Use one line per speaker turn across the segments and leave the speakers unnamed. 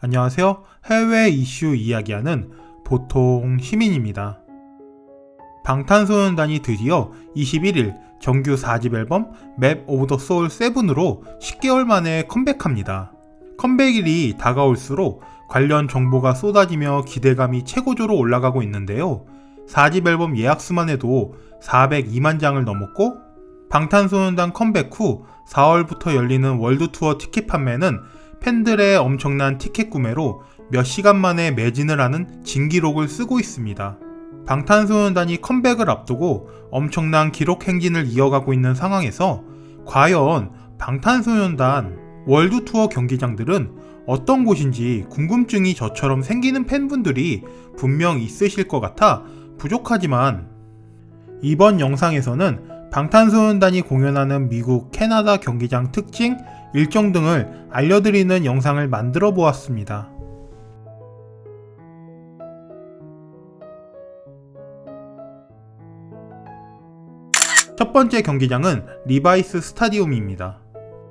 안녕하세요. 해외 이슈 이야기하는 보통 시민입니다. 방탄소년단이 드디어 21일 정규 4집 앨범 맵 오브 더 소울 7으로 10개월 만에 컴백합니다. 컴백일이 다가올수록 관련 정보가 쏟아지며 기대감이 최고조로 올라가고 있는데요. 4집 앨범 예약수만 해도 402만 장을 넘었고, 방탄소년단 컴백 후 4월부터 열리는 월드 투어 티켓 판매는 팬들의 엄청난 티켓 구매로 몇 시간 만에 매진을 하는 진기록을 쓰고 있습니다. 방탄소년단이 컴백을 앞두고 엄청난 기록 행진을 이어가고 있는 상황에서 과연 방탄소년단 월드 투어 경기장들은 어떤 곳인지 궁금증이 저처럼 생기는 팬분들이 분명 있으실 것 같아 부족하지만, 이번 영상에서는 방탄소년단이 공연하는 미국, 캐나다 경기장 특징, 일정 등을 알려드리는 영상을 만들어 보았습니다. 첫 번째 경기장은 리바이스 스타디움입니다.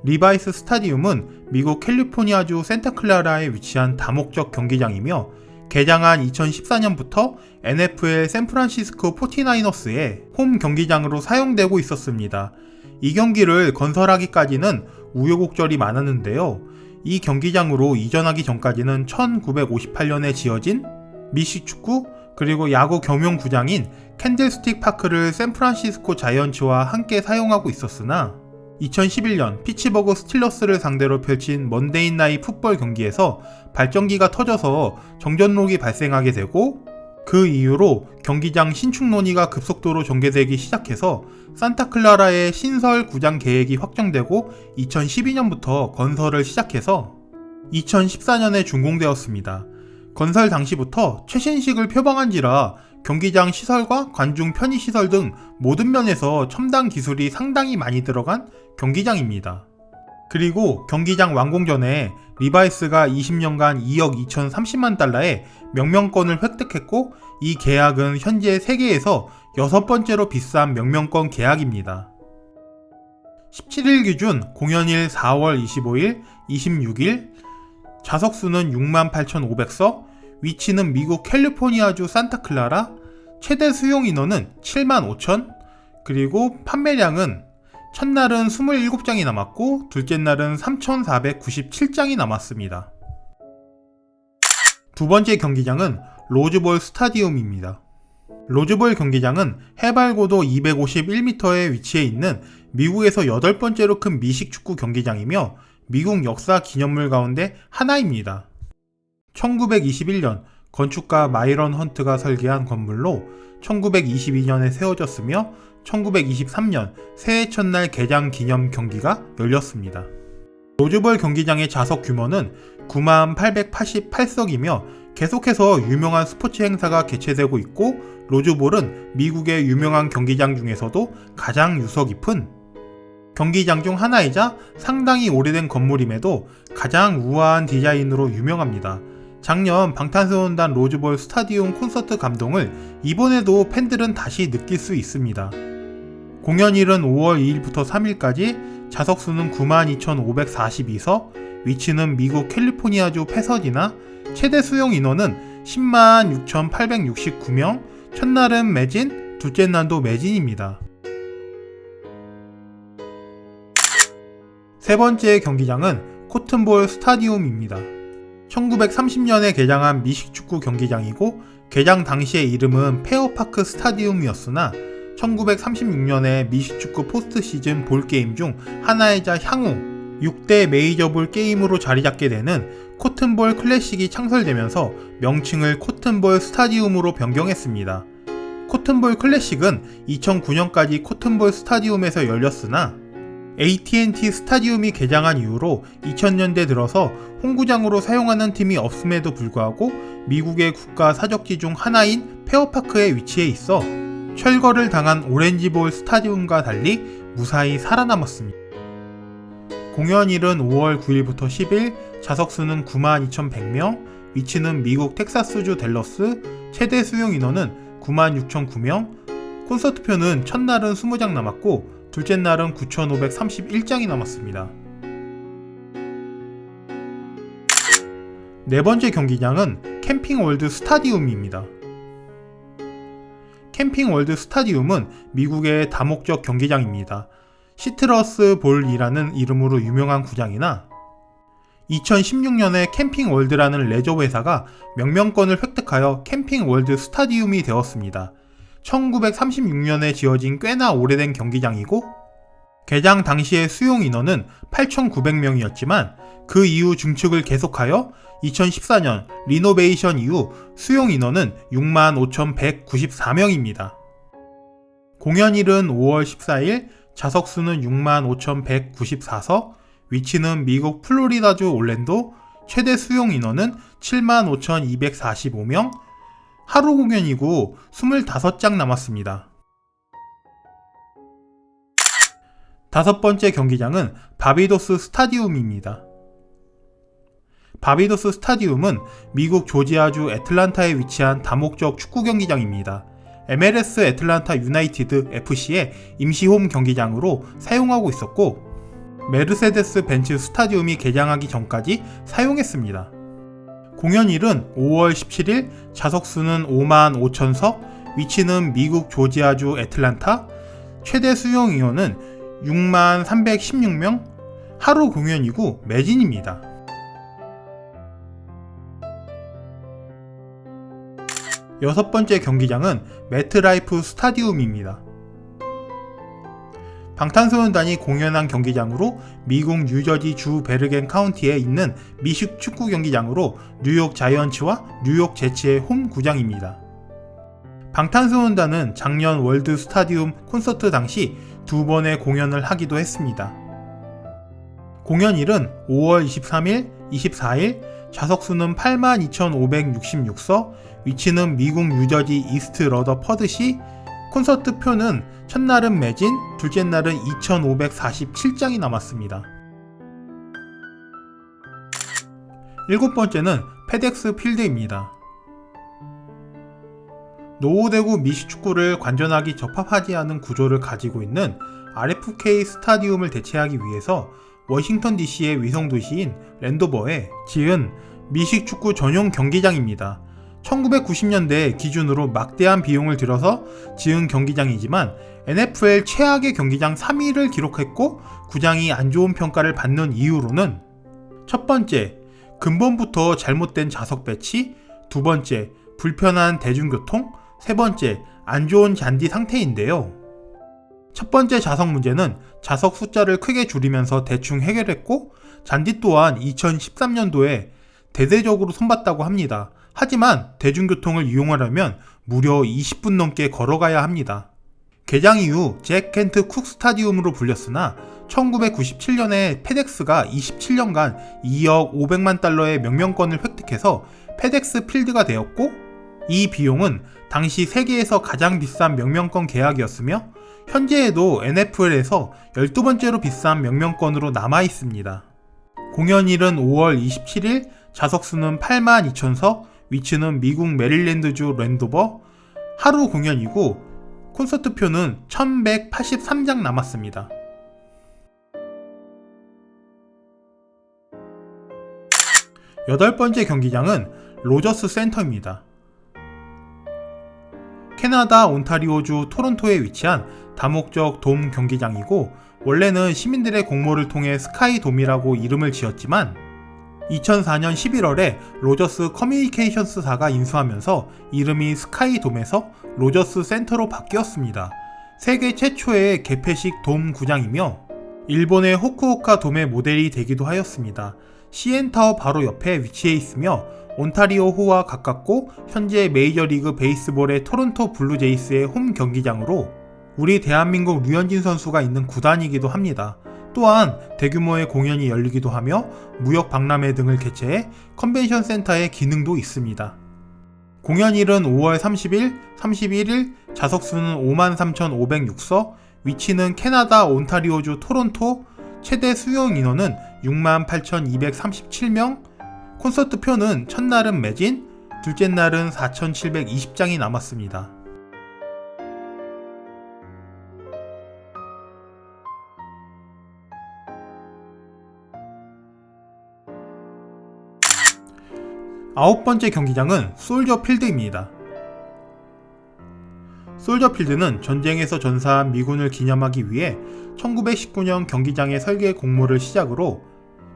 리바이스 스타디움은 미국 캘리포니아주 산타클라라에 위치한 다목적 경기장이며, 개장한 2014년부터 NFL 샌프란시스코 49어스의 홈 경기장으로 사용되고 있었습니다. 이 경기를 건설하기까지는 우여곡절이 많았는데요. 이 경기장으로 이전하기 전까지는 1958년에 지어진 미식축구 그리고 야구 겸용구장인 캔들스틱 파크를 샌프란시스코 자이언츠와 함께 사용하고 있었으나, 2011년 피츠버그 스틸러스를 상대로 펼친 먼데이 나잇 풋볼 경기에서 발전기가 터져서 정전록이 발생하게 되고, 그 이후로 경기장 신축 논의가 급속도로 전개되기 시작해서 산타클라라의 신설 구장 계획이 확정되고 2012년부터 건설을 시작해서 2014년에 준공되었습니다. 건설 당시부터 최신식을 표방한지라 경기장 시설과 관중 편의시설 등 모든 면에서 첨단 기술이 상당히 많이 들어간 경기장입니다. 그리고 경기장 완공 전에 리바이스가 20년간 2억 2,030만 달러의 명명권을 획득했고, 이 계약은 현재 세계에서 6번째로 비싼 명명권 계약입니다. 17일 기준 공연일 4월 25일, 26일, 좌석수는 68,500석, 위치는 미국 캘리포니아주 산타클라라, 최대 수용 인원은 75,000, 그리고 판매량은 첫날은 27장이 남았고 둘째 날은 3,497장이 남았습니다. 두 번째 경기장은 로즈볼 스타디움입니다. 로즈볼 경기장은 해발고도 251m에 위치해 있는 미국에서 8번째로 큰 미식축구 경기장이며 미국 역사 기념물 가운데 하나입니다. 1921년 건축가 마이런 헌트가 설계한 건물로 1922년에 세워졌으며 1923년 새해 첫날 개장 기념 경기가 열렸습니다. 로즈볼 경기장의 좌석 규모는 9888석이며 계속해서 유명한 스포츠 행사가 개최되고 있고, 로즈볼은 미국의 유명한 경기장 중에서도 가장 유서 깊은 경기장 중 하나이자 상당히 오래된 건물임에도 가장 우아한 디자인으로 유명합니다. 작년 방탄소년단 로즈볼 스타디움 콘서트 감동을 이번에도 팬들은 다시 느낄 수 있습니다. 공연일은 5월 2일부터 3일까지, 좌석수는 92,542석, 위치는 미국 캘리포니아주 패서디나, 최대 수용 인원은 106,869명, 첫날은 매진, 둘째 날도 매진입니다. 세 번째 경기장은 코튼볼 스타디움입니다. 1930년에 개장한 미식축구 경기장이고, 개장 당시의 이름은 페어파크 스타디움이었으나 1936년에 미식축구 포스트 시즌 볼게임 중 하나이자 향후 6대 메이저볼 게임으로 자리잡게 되는 코튼볼 클래식이 창설되면서 명칭을 코튼볼 스타디움으로 변경했습니다. 코튼볼 클래식은 2009년까지 코튼볼 스타디움에서 열렸으나 AT&T 스타디움이 개장한 이후로 2000년대 들어서 홈구장으로 사용하는 팀이 없음에도 불구하고 미국의 국가 사적지 중 하나인 페어파크에 위치해 있어 철거를 당한 오렌지볼 스타디움과 달리 무사히 살아남았습니다. 공연일은 5월 9일부터 10일, 좌석수는 92,100명, 위치는 미국 텍사스주 댈러스, 최대 수용 인원은 96,009명, 콘서트표는 첫날은 20장 남았고 둘째 날은 9,531장이 남았습니다. 네 번째 경기장은 캠핑월드 스타디움입니다. 캠핑월드 스타디움은 미국의 다목적 경기장입니다. 시트러스 볼이라는 이름으로 유명한 구장이나 2016년에 캠핑월드라는 레저 회사가 명명권을 획득하여 캠핑월드 스타디움이 되었습니다. 1936년에 지어진 꽤나 오래된 경기장이고 개장 당시의 수용 인원은 8,900명이었지만 그 이후 증축을 계속하여 2014년 리노베이션 이후 수용 인원은 65,194명입니다. 공연일은 5월 14일, 좌석수는 65,194석, 위치는 미국 플로리다주 올랜도, 최대 수용 인원은 75,245명, 하루 공연이고 25장 남았습니다. 다섯 번째 경기장은 바비도스 스타디움입니다. 바비도스 스타디움은 미국 조지아주 애틀란타에 위치한 다목적 축구 경기장입니다. MLS 애틀란타 유나이티드 FC의 임시 홈 경기장으로 사용하고 있었고 메르세데스 벤츠 스타디움이 개장하기 전까지 사용했습니다. 공연일은 5월 17일, 좌석수는 55,000석, 위치는 미국 조지아주 애틀란타, 최대 수용 인원은 6316명, 하루 공연이고 매진입니다. 여섯 번째 경기장은 매트라이프 스타디움입니다. 방탄소년단이 공연한 경기장으로 미국 뉴저지 주 베르겐 카운티에 있는 미식 축구 경기장으로 뉴욕 자이언츠와 뉴욕 제츠의 홈 구장입니다. 방탄소년단은 작년 월드 스타디움 콘서트 당시 2번의 공연을 하기도 했습니다. 공연일은 5월 23일, 24일, 좌석수는 82,566석, 위치는 미국 뉴저지 이스트 러더퍼드시, 콘서트 표는 첫날은 매진, 둘째 날은 2,547장이 남았습니다. 일곱 번째는 페덱스 필드입니다. 노후되고 미식축구를 관전하기 적합하지 않은 구조를 가지고 있는 RFK 스타디움을 대체하기 위해서 워싱턴 DC의 위성도시인 랜도버에 지은 미식축구 전용 경기장입니다. 1990년대 기준으로 막대한 비용을 들여서 지은 경기장이지만 NFL 최악의 경기장 3위를 기록했고 구장이 안 좋은 평가를 받는 이유로는 첫 번째, 근본부터 잘못된 좌석 배치, 두 번째, 불편한 대중교통, 세 번째, 안 좋은 잔디 상태인데요. 첫 번째 좌석 문제는 좌석 숫자를 크게 줄이면서 대충 해결했고 잔디 또한 2013년도에 대대적으로 손봤다고 합니다. 하지만 대중교통을 이용하려면 무려 20분 넘게 걸어가야 합니다. 개장 이후 잭 켄트 쿡 스타디움으로 불렸으나 1997년에 페덱스가 27년간 2억 500만 달러의 명명권을 획득해서 페덱스 필드가 되었고 이 비용은 당시 세계에서 가장 비싼 명명권 계약이었으며 현재에도 NFL에서 12번째로 비싼 명명권으로 남아있습니다. 공연일은 5월 27일, 좌석수는 82,000석, 위치는 미국 메릴랜드주 랜도버, 하루 공연이고 콘서트 표는 1183장 남았습니다. 여덟 번째 경기장은 로저스 센터입니다. 캐나다 온타리오주 토론토에 위치한 다목적 돔 경기장이고 원래는 시민들의 공모를 통해 스카이돔이라고 이름을 지었지만 2004년 11월에 로저스 커뮤니케이션스사가 인수하면서 이름이 스카이돔에서 로저스 센터로 바뀌었습니다. 세계 최초의 개폐식 돔 구장이며 일본의 호쿠오카 돔의 모델이 되기도 하였습니다. CN타워 바로 옆에 위치해 있으며 온타리오호와 가깝고 현재 메이저리그 베이스볼의 토론토 블루제이스의 홈 경기장으로 우리 대한민국 류현진 선수가 있는 구단이기도 합니다. 또한 대규모의 공연이 열리기도 하며 무역 박람회 등을 개최해 컨벤션 센터의 기능도 있습니다. 공연일은 5월 30일, 31일, 좌석수는 53,506석, 위치는 캐나다 온타리오주 토론토, 최대 수용 인원은 68,237명, 콘서트 표는 첫날은 매진, 둘째 날은 4,720장이 남았습니다. 9번째 경기장은 솔저 필드입니다. 솔저 필드는 전쟁에서 전사한 미군을 기념하기 위해 1919년 경기장의 설계 공모를 시작으로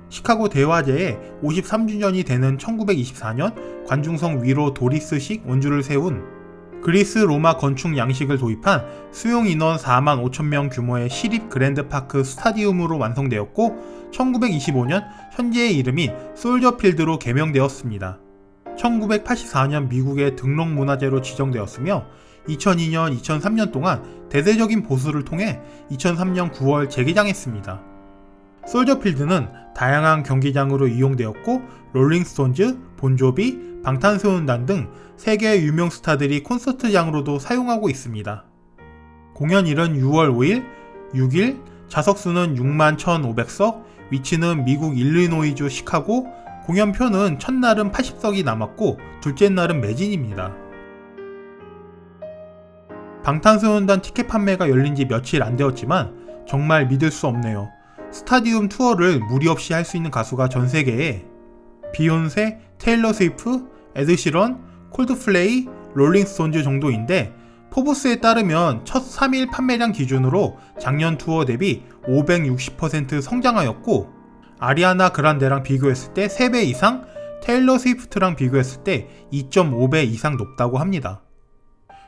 시카고 대화제의 53주년이 되는 1924년 관중석 위로 도리스식 원주를 세운 그리스 로마 건축 양식을 도입한 수용 인원 4만 5천 명 규모의 시립 그랜드파크 스타디움으로 완성되었고 1925년 현재의 이름인 솔저 필드로 개명되었습니다. 1984년 미국의 등록문화재로 지정되었으며 2002년, 2003년 동안 대대적인 보수를 통해 2003년 9월 재개장했습니다. 솔저 필드는 다양한 경기장으로 이용되었고 롤링스톤즈, 본조비, 방탄소년단 등 세계 유명 스타들이 콘서트장으로도 사용하고 있습니다. 공연일은 6월 5일, 6일, 좌석수는 6만 1,500석, 위치는 미국 일리노이주 시카고, 공연표는 첫날은 80석이 남았고 둘째 날은 매진입니다. 방탄소년단 티켓 판매가 열린 지 며칠 안 되었지만 정말 믿을 수 없네요. 스타디움 투어를 무리 없이 할 수 있는 가수가 전 세계에 비욘세, 테일러 스위프트, 에드시런, 콜드플레이, 롤링스톤즈 정도인데 포브스에 따르면 첫 3일 판매량 기준으로 작년 투어 대비 560% 성장하였고 아리아나 그란데랑 비교했을 때 3배 이상, 테일러 스위프트랑 비교했을 때 2.5배 이상 높다고 합니다.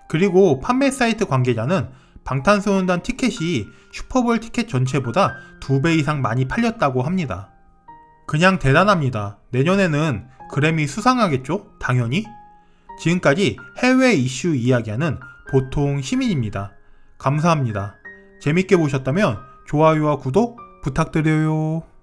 그리고 판매 사이트 관계자는 방탄소년단 티켓이 슈퍼볼 티켓 전체보다 2배 이상 많이 팔렸다고 합니다. 그냥 대단합니다. 내년에는 그래미 수상하겠죠? 당연히. 지금까지 해외 이슈 이야기하는 보통 시민입니다. 감사합니다. 재밌게 보셨다면 좋아요와 구독 부탁드려요.